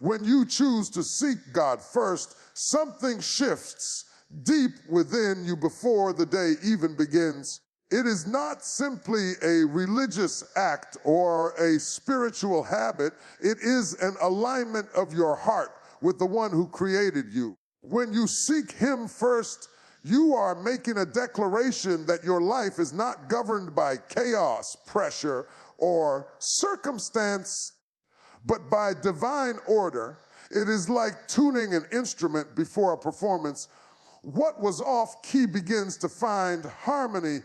When you choose to seek God first, something shifts deep within you before the day even begins. It is not simply a religious act or a spiritual habit. It is an alignment of your heart with the one who created you. When you seek him first, you are making a declaration that your life is not governed by chaos, pressure, or circumstance, but by divine order. It is like tuning an instrument before a performance. What was off key begins to find harmony.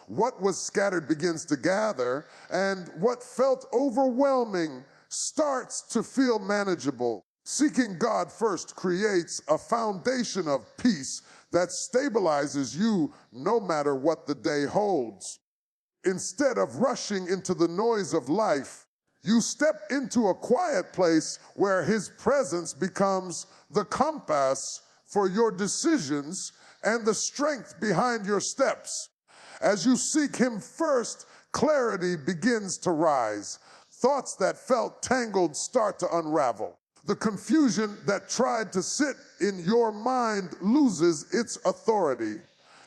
What was scattered begins to gather, and what felt overwhelming starts to feel manageable. Seeking God first creates a foundation of peace that stabilizes you no matter what the day holds. Instead of rushing into the noise of life, you step into a quiet place where his presence becomes the compass for your decisions and the strength behind your steps. As you seek him first, clarity begins to rise. Thoughts that felt tangled start to unravel. The confusion that tried to sit in your mind loses its authority.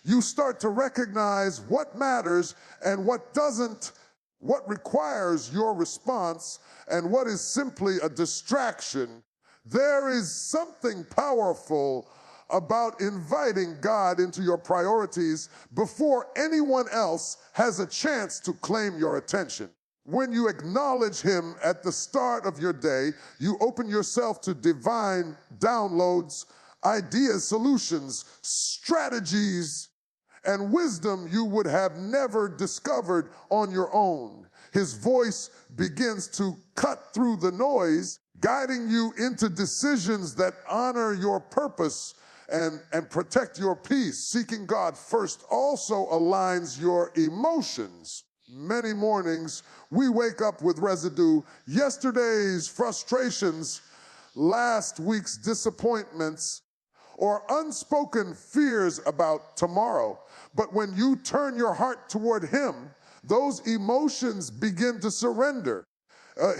You start to recognize what matters and what doesn't, what requires your response and what is simply a distraction. There is something powerful about inviting God into your priorities before anyone else has a chance to claim your attention. When you acknowledge him at the start of your day, you open yourself to divine downloads, ideas, solutions, strategies, and wisdom you would have never discovered on your own. His voice begins to cut through the noise, guiding you into decisions that honor your purpose and protect your peace. Seeking God first also aligns your emotions. Many mornings, we wake up with residue. Yesterday's frustrations, last week's disappointments, or unspoken fears about tomorrow. But when you turn your heart toward him, those emotions begin to surrender.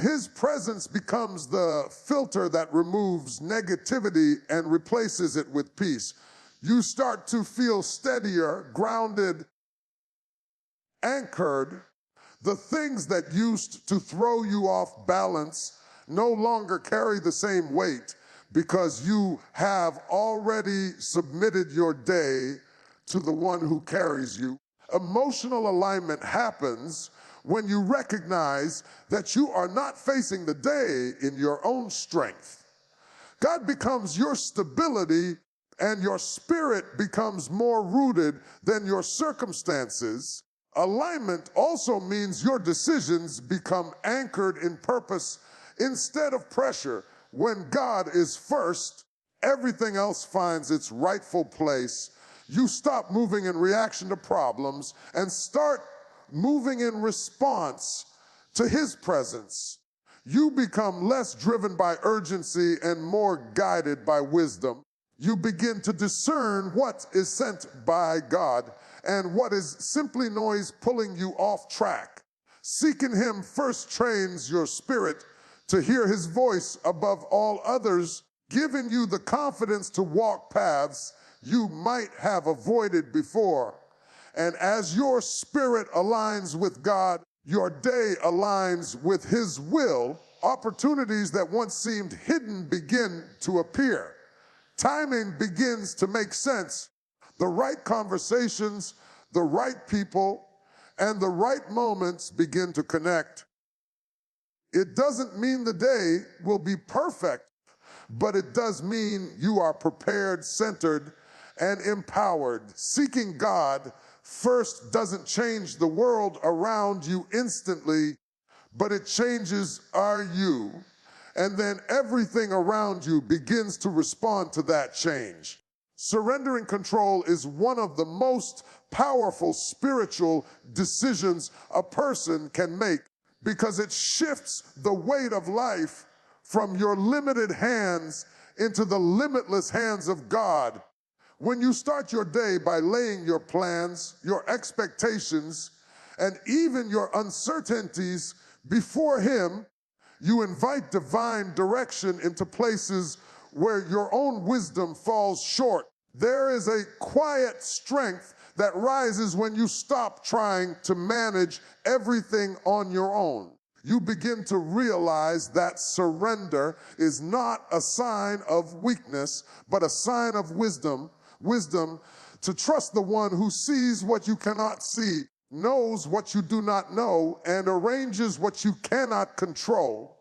His presence becomes the filter that removes negativity and replaces it with peace. You start to feel steadier, grounded, anchored. The things that used to throw you off balance no longer carry the same weight because you have already submitted your day to the one who carries you. Emotional alignment happens when you recognize that you are not facing the day in your own strength. God becomes your stability and your spirit becomes more rooted than your circumstances. Alignment also means your decisions become anchored in purpose instead of pressure. When God is first, everything else finds its rightful place. You stop moving in reaction to problems and start moving in response to his presence. You become less driven by urgency and more guided by wisdom. You begin to discern what is sent by God and what is simply noise pulling you off track. Seeking him first trains your spirit to hear his voice above all others, giving you the confidence to walk paths you might have avoided before. And as your spirit aligns with God, your day aligns with his will. Opportunities that once seemed hidden begin to appear. Timing begins to make sense. The right conversations, the right people, and the right moments begin to connect. It doesn't mean the day will be perfect, but it does mean you are prepared, centered, and empowered. Seeking God first doesn't change the world around you instantly, but it changes our you. And then everything around you begins to respond to that change. Surrendering control is one of the most powerful spiritual decisions a person can make because it shifts the weight of life from your limited hands into the limitless hands of God. When you start your day by laying your plans, your expectations, and even your uncertainties before him, You invite divine direction into places where your own wisdom falls short. There is a quiet strength that rises when you stop trying to manage everything on your own. You begin to realize that surrender is not a sign of weakness, but a sign of wisdom. Wisdom to trust the one who sees what you cannot see, knows what you do not know, and arranges what you cannot control.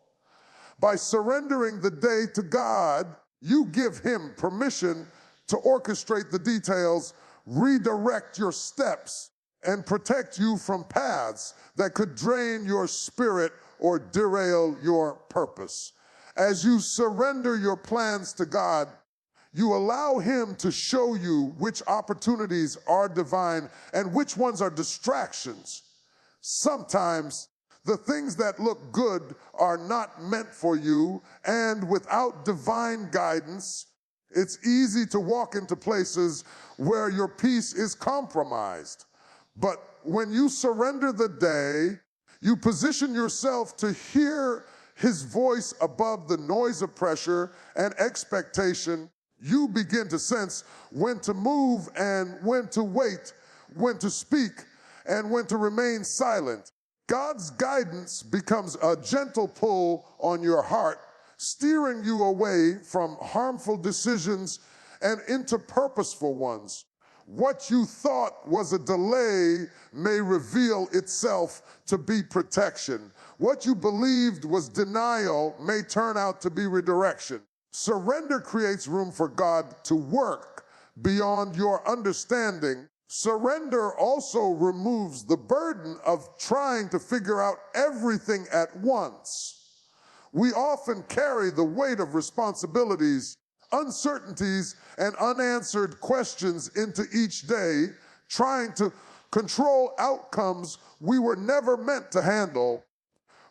By surrendering the day to God, you give him permission to orchestrate the details, redirect your steps, and protect you from paths that could drain your spirit or derail your purpose. As you surrender your plans to God, you allow him to show you which opportunities are divine and which ones are distractions. Sometimes the things that look good are not meant for you, and without divine guidance, it's easy to walk into places where your peace is compromised. But when you surrender the day, you position yourself to hear his voice above the noise of pressure and expectation. You begin to sense when to move and when to wait, when to speak and when to remain silent. God's guidance becomes a gentle pull on your heart, steering you away from harmful decisions and into purposeful ones. What you thought was a delay may reveal itself to be protection. What you believed was denial may turn out to be redirection. Surrender creates room for God to work beyond your understanding. Surrender also removes the burden of trying to figure out everything at once. We often carry the weight of responsibilities, uncertainties, and unanswered questions into each day, trying to control outcomes we were never meant to handle.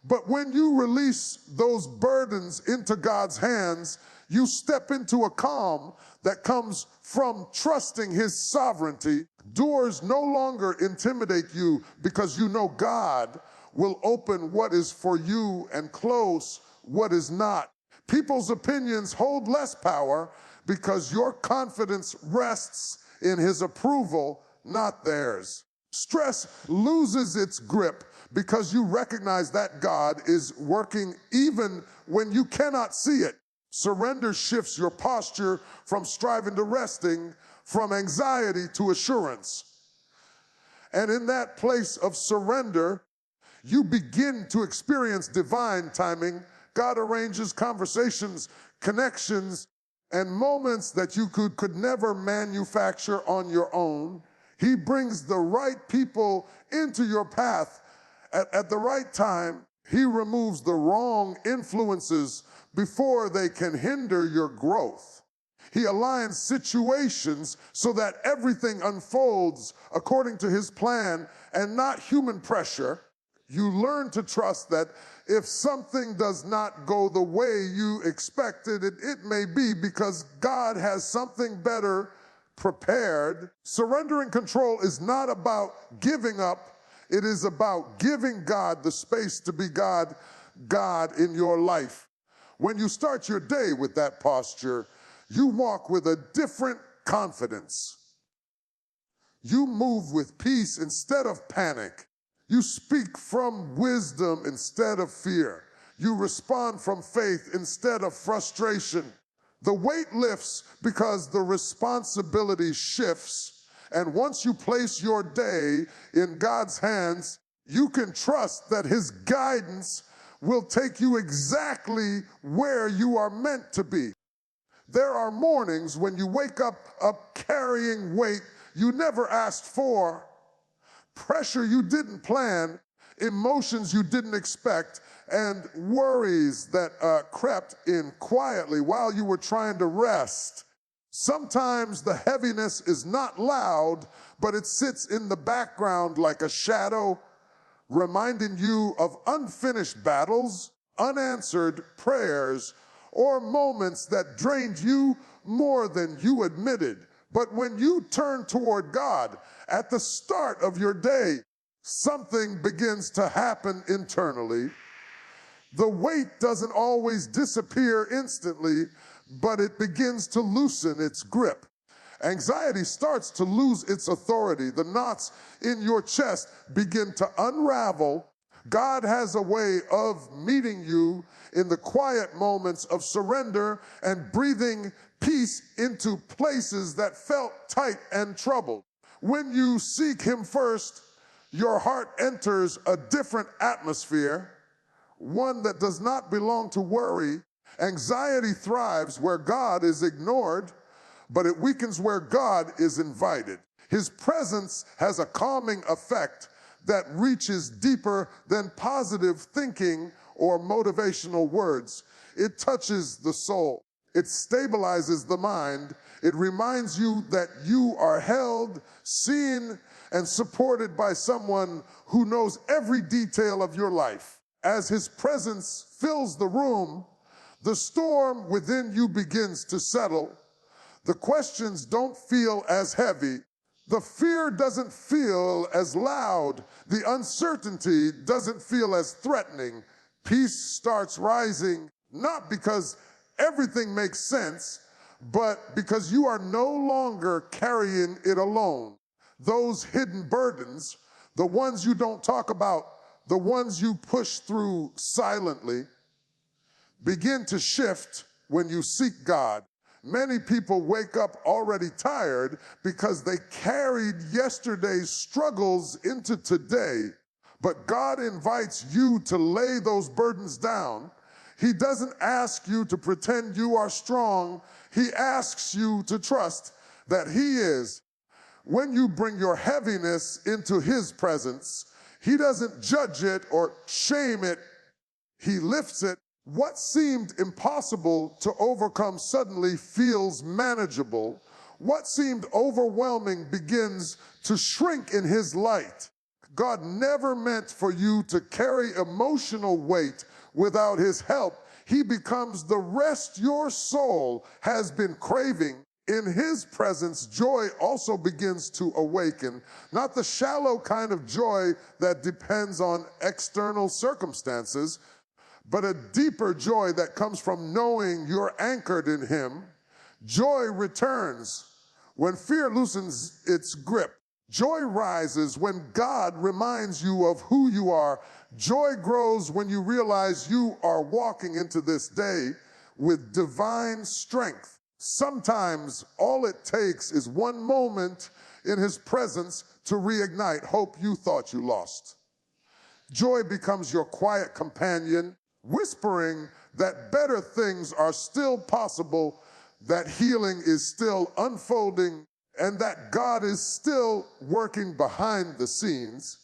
But when you release those burdens into God's hands, you step into a calm that comes from trusting his sovereignty. Doors no longer intimidate you because you know God will open what is for you and close what is not. People's opinions hold less power because your confidence rests in his approval, not theirs. Stress loses its grip because you recognize that God is working even when you cannot see it. Surrender shifts your posture from striving to resting, from anxiety to assurance. And in that place of surrender, you begin to experience divine timing. God arranges conversations, connections, and moments that you could never manufacture on your own. He brings the right people into your path at the right time. He removes the wrong influences before they can hinder your growth. He aligns situations so that everything unfolds according to his plan and not human pressure. You learn to trust that if something does not go the way you expected, it may be because God has something better prepared. Surrendering control is not about giving up. It is about giving God the space to be God in your life. When you start your day with that posture, you walk with a different confidence. You move with peace instead of panic. You speak from wisdom instead of fear. You respond from faith instead of frustration. The weight lifts because the responsibility shifts. And once you place your day in God's hands, you can trust that his guidance will take you exactly where you are meant to be. There are mornings when you wake up carrying weight you never asked for, pressure you didn't plan, emotions you didn't expect, and worries that crept in quietly while you were trying to rest. Sometimes the heaviness is not loud, but it sits in the background like a shadow, reminding you of unfinished battles, unanswered prayers, or moments that drained you more than you admitted. But when you turn toward God at the start of your day, something begins to happen internally. The weight doesn't always disappear instantly, but it begins to loosen its grip. Anxiety starts to lose its authority. The knots in your chest begin to unravel. God has a way of meeting you in the quiet moments of surrender and breathing peace into places that felt tight and troubled. When you seek Him first, your heart enters a different atmosphere, one that does not belong to worry. Anxiety thrives where God is ignored, but it weakens where God is invited. His presence has a calming effect that reaches deeper than positive thinking or motivational words. It touches the soul. It stabilizes the mind. It reminds you that you are held, seen, and supported by someone who knows every detail of your life. As His presence fills the room, the storm within you begins to settle. The questions don't feel as heavy. The fear doesn't feel as loud. The uncertainty doesn't feel as threatening. Peace starts rising, not because everything makes sense, but because you are no longer carrying it alone. Those hidden burdens, the ones you don't talk about, the ones you push through silently, begin to shift when you seek God. Many people wake up already tired because they carried yesterday's struggles into today. But God invites you to lay those burdens down. He doesn't ask you to pretend you are strong. He asks you to trust that He is. When you bring your heaviness into His presence, He doesn't judge it or shame it. He lifts it. What seemed impossible to overcome suddenly feels manageable. What seemed overwhelming begins to shrink in His light. God never meant for you to carry emotional weight without His help. He becomes the rest your soul has been craving. In His presence, joy also begins to awaken, not the shallow kind of joy that depends on external circumstances, but a deeper joy that comes from knowing you're anchored in Him. Joy returns when fear loosens its grip. Joy rises when God reminds you of who you are. Joy grows when you realize you are walking into this day with divine strength. Sometimes all it takes is one moment in His presence to reignite hope you thought you lost. Joy becomes your quiet companion, whispering that better things are still possible, that healing is still unfolding, and that God is still working behind the scenes.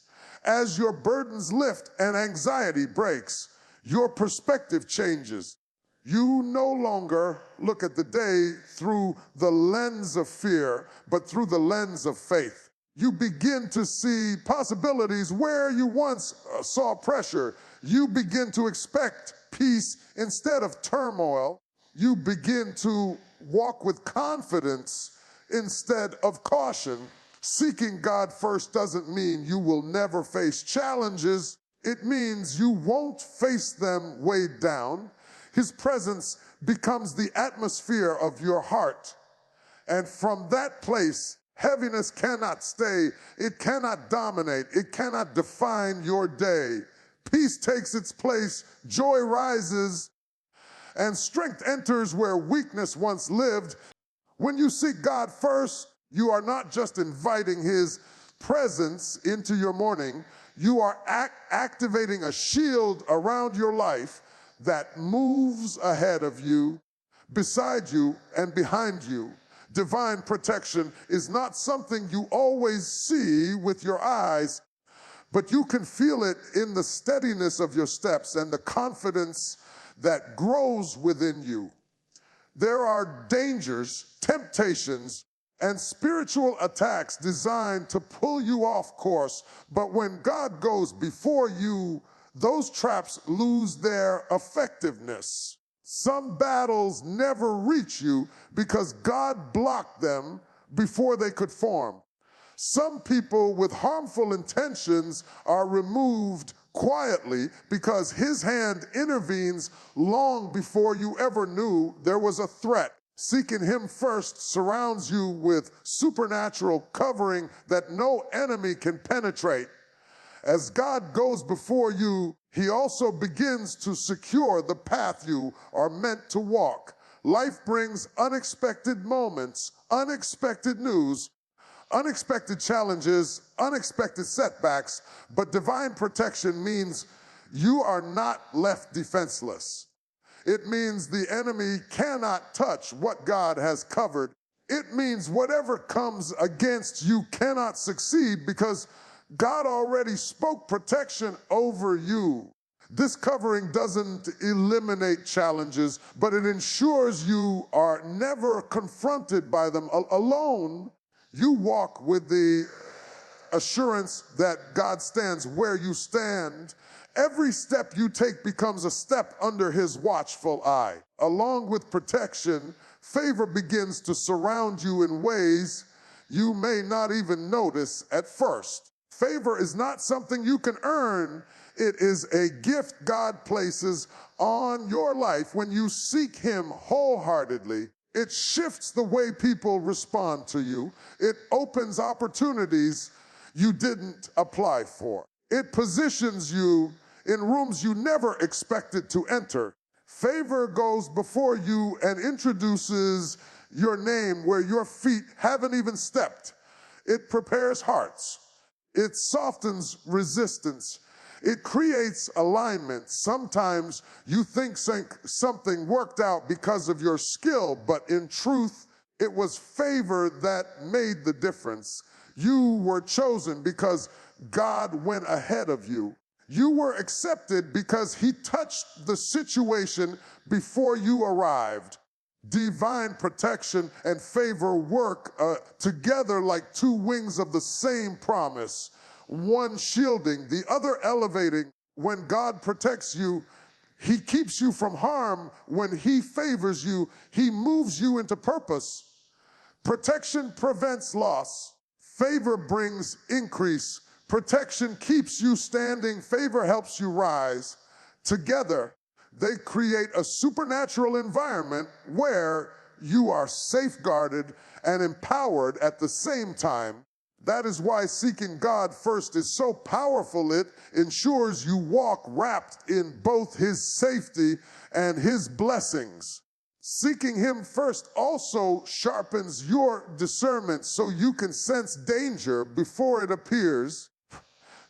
As your burdens lift and anxiety breaks, your perspective changes. You no longer look at the day through the lens of fear, but through the lens of faith. You begin to see possibilities where you once saw pressure. You begin to expect peace instead of turmoil. You begin to walk with confidence instead of caution. Seeking God first doesn't mean you will never face challenges. It means you won't face them weighed down. His presence becomes the atmosphere of your heart. And from that place, heaviness cannot stay. It cannot dominate. It cannot define your day. Peace takes its place. Joy rises. And strength enters where weakness once lived. When you seek God first, you are not just inviting His presence into your morning. You are activating a shield around your life that moves ahead of you, beside you, and behind you. Divine protection is not something you always see with your eyes, but you can feel it in the steadiness of your steps and the confidence that grows within you. There are dangers, temptations, and spiritual attacks designed to pull you off course, but when God goes before you, those traps lose their effectiveness. Some battles never reach you because God blocked them before they could form. Some people with harmful intentions are removed quietly, because his hand intervenes long before you ever knew there was a threat. Seeking him first surrounds you with supernatural covering that no enemy can penetrate. As God goes before you, he also begins to secure the path you are meant to walk. Life brings unexpected moments, unexpected news, unexpected challenges, unexpected setbacks, but divine protection means you are not left defenseless. It means the enemy cannot touch what God has covered. It means whatever comes against you cannot succeed because God already spoke protection over you. This covering doesn't eliminate challenges, but it ensures you are never confronted by them alone. You walk with the assurance that God stands where you stand. Every step you take becomes a step under his watchful eye. Along with protection, favor begins to surround you in ways you may not even notice at first. Favor is not something you can earn. It is a gift God places on your life when you seek him wholeheartedly. It shifts the way people respond to you. It opens opportunities you didn't apply for. It positions you in rooms you never expected to enter. Favor goes before you and introduces your name where your feet haven't even stepped. It prepares hearts. It softens resistance. It creates alignment. Sometimes you think something worked out because of your skill, but in truth, it was favor that made the difference. You were chosen because God went ahead of you. You were accepted because he touched the situation before you arrived. Divine protection and favor work together like two wings of the same promise, one shielding, the other elevating. When God protects you, he keeps you from harm. When he favors you, he moves you into purpose. Protection prevents loss. Favor brings increase. Protection keeps you standing. Favor helps you rise. Together, they create a supernatural environment where you are safeguarded and empowered at the same time. That is why seeking God first is so powerful. It ensures you walk wrapped in both his safety and his blessings. Seeking him first also sharpens your discernment so you can sense danger before it appears.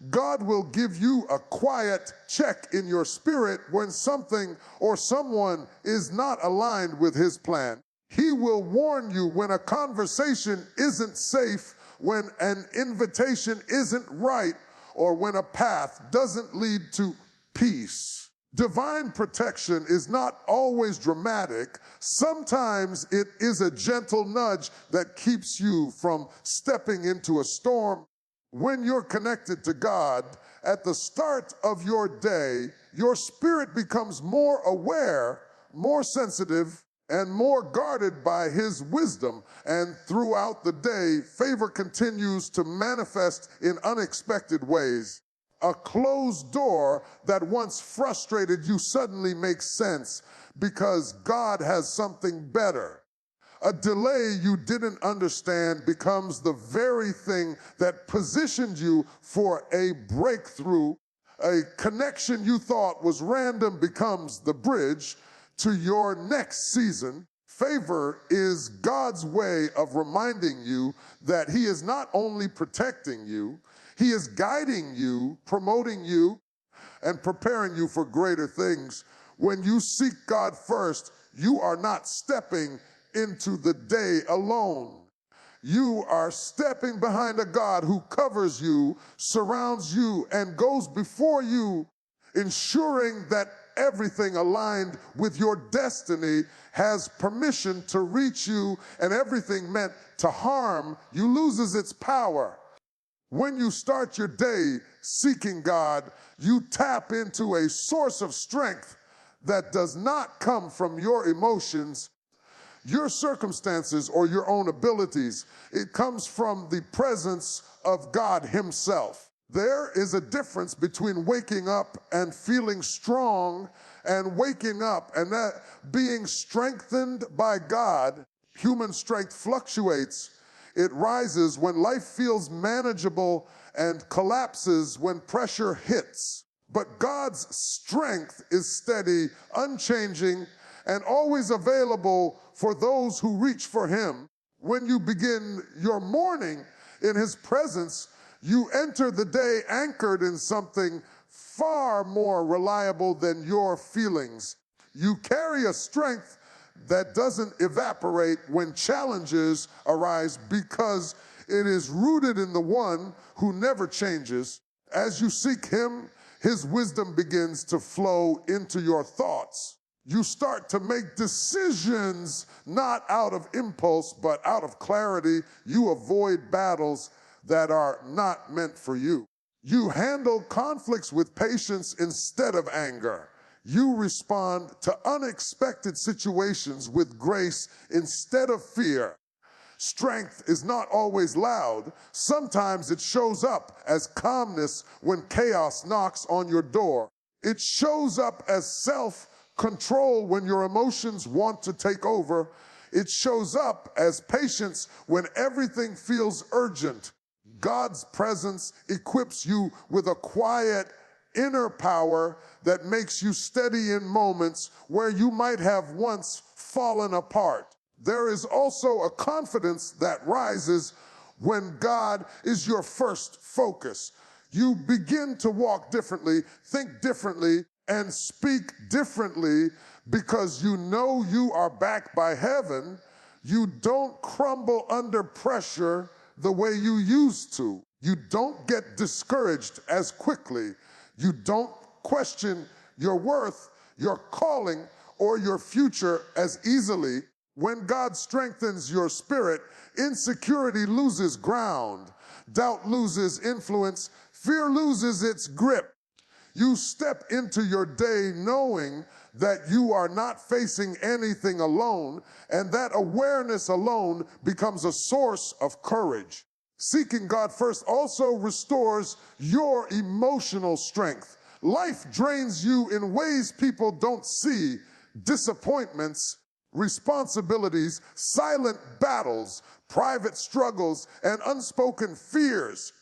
God will give you a quiet check in your spirit when something or someone is not aligned with his plan. He will warn you when a conversation isn't safe, when an invitation isn't right, or when a path doesn't lead to peace. Divine protection is not always dramatic. Sometimes it is a gentle nudge that keeps you from stepping into a storm. When you're connected to God, at the start of your day, your spirit becomes more aware, more sensitive, and more guarded by his wisdom. And throughout the day, favor continues to manifest in unexpected ways. A closed door that once frustrated you suddenly makes sense because God has something better. A delay you didn't understand becomes the very thing that positioned you for a breakthrough. A connection you thought was random becomes the bridge to your next season. Favor is God's way of reminding you that he is not only protecting you, he is guiding you, promoting you, and preparing you for greater things. When you seek God first, you are not stepping into the day alone. You are stepping behind a God who covers you, surrounds you, and goes before you, ensuring that everything aligned with your destiny has permission to reach you, and everything meant to harm you loses its power. When you start your day seeking God, you tap into a source of strength that does not come from your emotions, your circumstances, or your own abilities. It comes from the presence of God himself. There is a difference between waking up and feeling strong and waking up and that being strengthened by God. Human strength fluctuates. It rises when life feels manageable and collapses when pressure hits. But God's strength is steady, unchanging, and always available for those who reach for Him. When you begin your morning in His presence, you enter the day anchored in something far more reliable than your feelings. You carry a strength that doesn't evaporate when challenges arise because it is rooted in the one who never changes. As you seek Him, His wisdom begins to flow into your thoughts. You start to make decisions not out of impulse, but out of clarity. You avoid battles that are not meant for you. You handle conflicts with patience instead of anger. You respond to unexpected situations with grace instead of fear. Strength is not always loud. Sometimes it shows up as calmness when chaos knocks on your door. It shows up as self-control when your emotions want to take over. It shows up as patience when everything feels urgent. God's presence equips you with a quiet inner power that makes you steady in moments where you might have once fallen apart. There is also a confidence that rises when God is your first focus. You begin to walk differently, think differently, and speak differently because you know you are backed by heaven. You don't crumble under pressure the way you used to. You don't get discouraged as quickly. You don't question your worth, your calling, or your future as easily. When God strengthens your spirit, insecurity loses ground, doubt loses influence, fear loses its grip. You step into your day knowing that you are not facing anything alone, and that awareness alone becomes a source of courage. Seeking God first also restores your emotional strength. Life drains you in ways people don't see. Disappointments, responsibilities, silent battles, private struggles, and unspoken fears.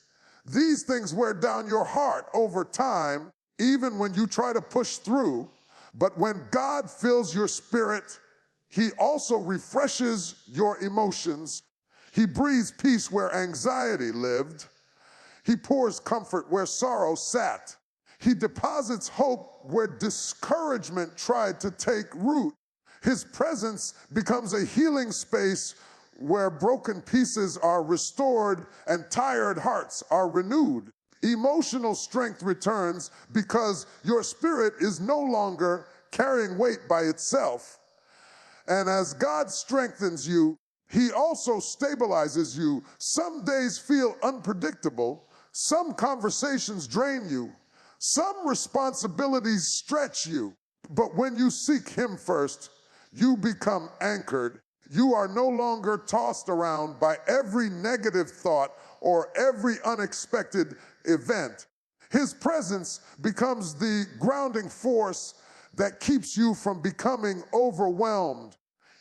These things wear down your heart over time, even when you try to push through. But when God fills your spirit, He also refreshes your emotions. He breathes peace where anxiety lived. He pours comfort where sorrow sat. He deposits hope where discouragement tried to take root. His presence becomes a healing space where broken pieces are restored and tired hearts are renewed. Emotional strength returns because your spirit is no longer carrying weight by itself. And as God strengthens you, He also stabilizes you. Some days feel unpredictable. Some conversations drain you. Some responsibilities stretch you. But when you seek Him first, you become anchored. You are no longer tossed around by every negative thought or every unexpected event. His presence becomes the grounding force that keeps you from becoming overwhelmed.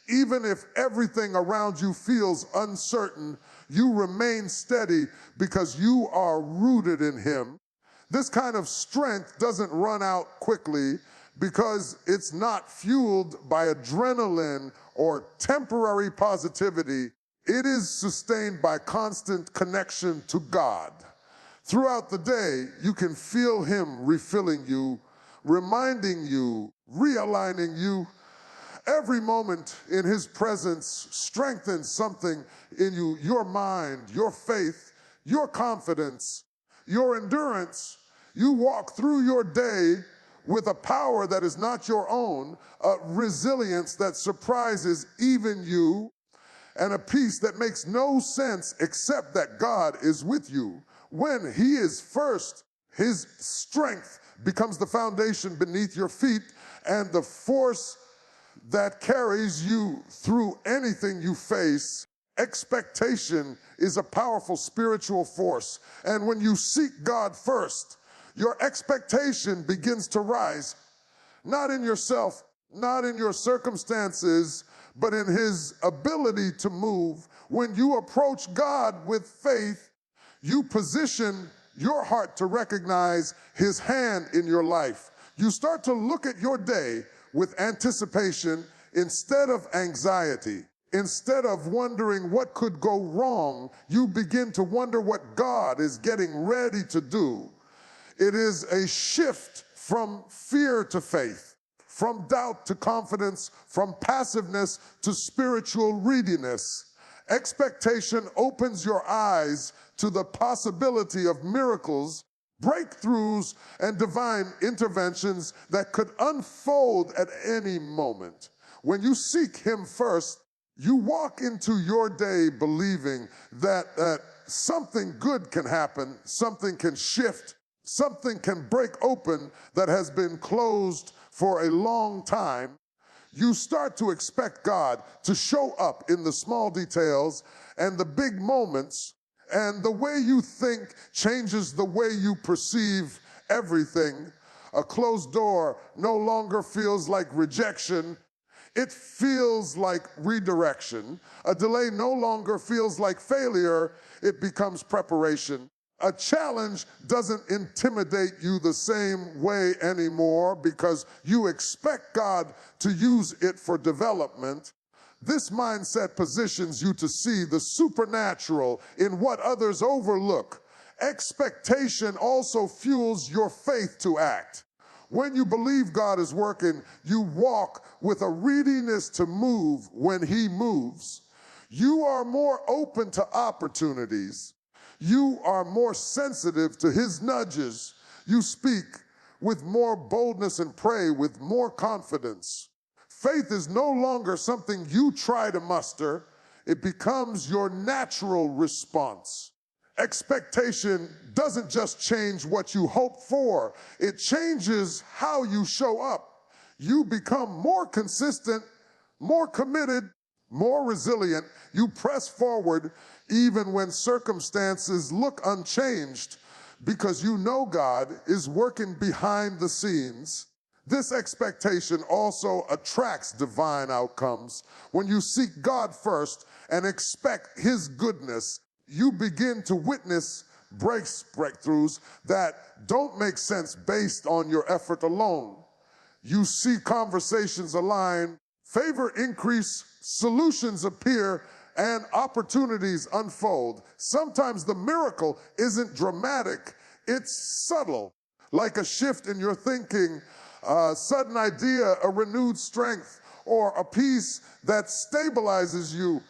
Even if everything around you feels uncertain, you remain steady because you are rooted in Him. This kind of strength doesn't run out quickly because it's not fueled by adrenaline or temporary positivity. It is sustained by constant connection to God. Throughout the day, you can feel Him refilling you, reminding you, realigning you. Every moment in His presence strengthens something in you, your mind, your faith, your confidence, your endurance. You walk through your day with a power that is not your own, a resilience that surprises even you, and a peace that makes no sense except that God is with you. When He is first, His strength becomes the foundation beneath your feet and the force that carries you through anything you face. Expectation is a powerful spiritual force. And when you seek God first, your expectation begins to rise, not in yourself, not in your circumstances, but in his ability to move. When you approach God with faith, you position your heart to recognize his hand in your life. You start to look at your day with anticipation instead of anxiety. Instead of wondering what could go wrong, you begin to wonder what God is getting ready to do. It is a shift from fear to faith, from doubt to confidence, from passiveness to spiritual readiness. Expectation opens your eyes to the possibility of miracles, breakthroughs, and divine interventions that could unfold at any moment. When you seek him first, you walk into your day believing that something good can happen, something can shift, something can break open that has been closed for a long time. You start to expect God to show up in the small details and the big moments, and the way you think changes the way you perceive everything. A closed door no longer feels like rejection. It feels like redirection. A delay no longer feels like failure. It becomes preparation. A challenge doesn't intimidate you the same way anymore because you expect God to use it for development. This mindset positions you to see the supernatural in what others overlook. Expectation also fuels your faith to act. When you believe God is working, you walk with a readiness to move when he moves. You are more open to opportunities. You are more sensitive to his nudges. You speak with more boldness and pray with more confidence. Faith is no longer something you try to muster. It becomes your natural response. Expectation doesn't just change what you hope for, it changes how you show up. You become more consistent, more committed, more resilient. You press forward even when circumstances look unchanged because you know God is working behind the scenes. This expectation also attracts divine outcomes. When you seek God first and expect his goodness, you begin to witness breakthroughs that don't make sense based on your effort alone. You see conversations align, favor increase, solutions appear, and opportunities unfold. Sometimes the miracle isn't dramatic, it's subtle, like a shift in your thinking, a sudden idea, a renewed strength, or a peace that stabilizes you.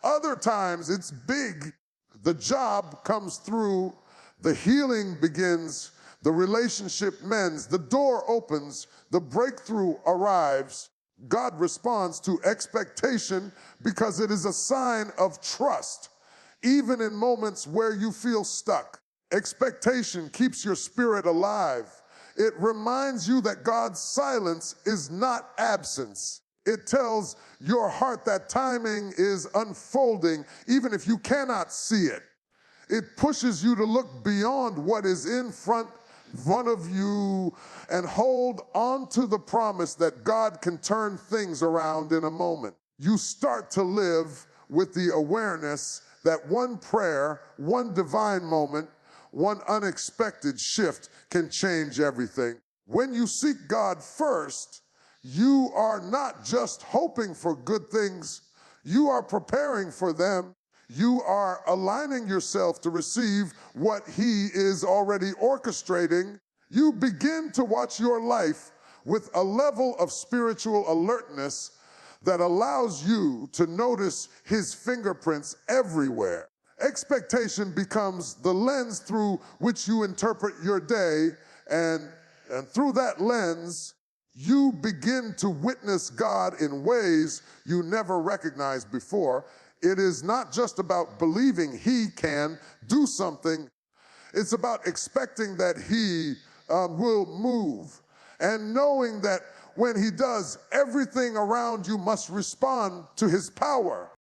Other times it's big. The job comes through, the healing begins, the relationship mends, the door opens, the breakthrough arrives. God responds to expectation because it is a sign of trust, even in moments where you feel stuck. Expectation keeps your spirit alive. It reminds you that God's silence is not absence. It tells your heart that timing is unfolding, even if you cannot see it. It pushes you to look beyond what is in front of you and hold on to the promise that God can turn things around in a moment. You start to live with the awareness that one prayer, one divine moment, one unexpected shift can change everything. When you seek God first, you are not just hoping for good things, you are preparing for them. You are aligning yourself to receive what he is already orchestrating. You begin to watch your life with a level of spiritual alertness that allows you to notice his fingerprints everywhere. Expectation becomes the lens through which you interpret your day, and through that lens, you begin to witness God in ways you never recognized before. It is not just about believing he can do something. It's about expecting that he will move and knowing that when he does, everything around you must respond to his power.